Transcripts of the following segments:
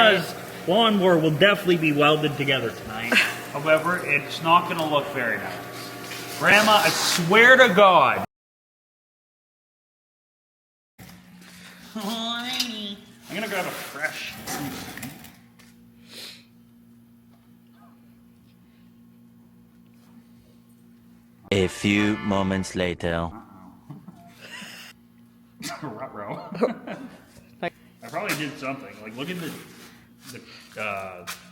Grandma's lawnmower will definitely be welded together tonight. However, it's not going to look very nice. Grandma, I swear to God. Alrighty. I'm going to grab a fresh. A few moments later. Ruh-roh. I probably did something. Like, look at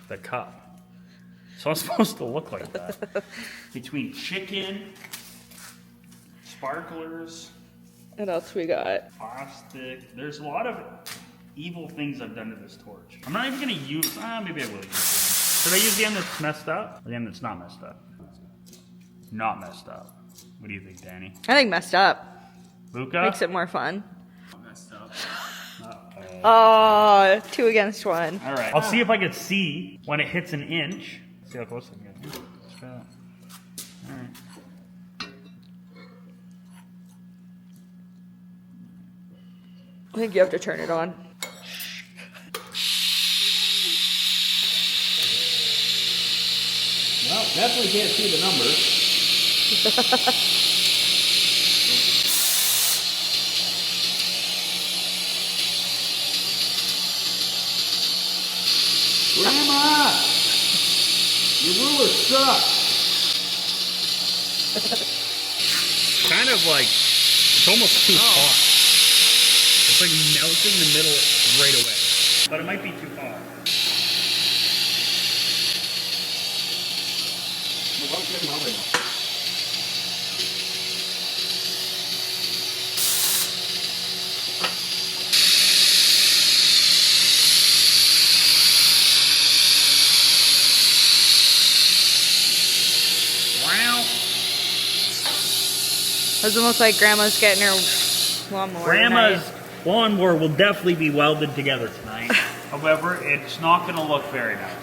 the cup. So it's supposed to look like that. Between chicken, sparklers, What else we got? plastic. There's a lot of evil things I've done to this torch. I'm not even gonna use. Maybe I will use it. Should I use the end that's messed up? Or the end that's not messed up? Not messed up. What do you think, Danny? I think messed up. Luca? Makes it more fun. Messed up. Oh, 2 against 1. All right. I'll see if I can see when it hits an inch. See how close I can get. All right. I think you have to turn it on. Well, definitely can't see the numbers. Grandma! Your ruler sucks! Kind of like, it's almost too hot. It's like melting the middle right away. But it might be too hot. It's almost like Grandma's getting her lawnmower. Grandma's lawnmower will definitely be welded together tonight. However, it's not going to look very nice.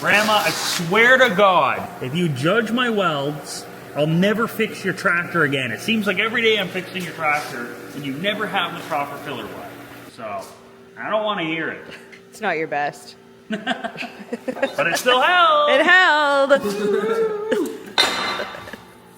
Grandma, I swear to God, if you judge my welds, I'll never fix your tractor again. It seems like every day I'm fixing your tractor and you never have the proper filler weld. So, I don't want to hear it. It's not your best. But it still held. It held.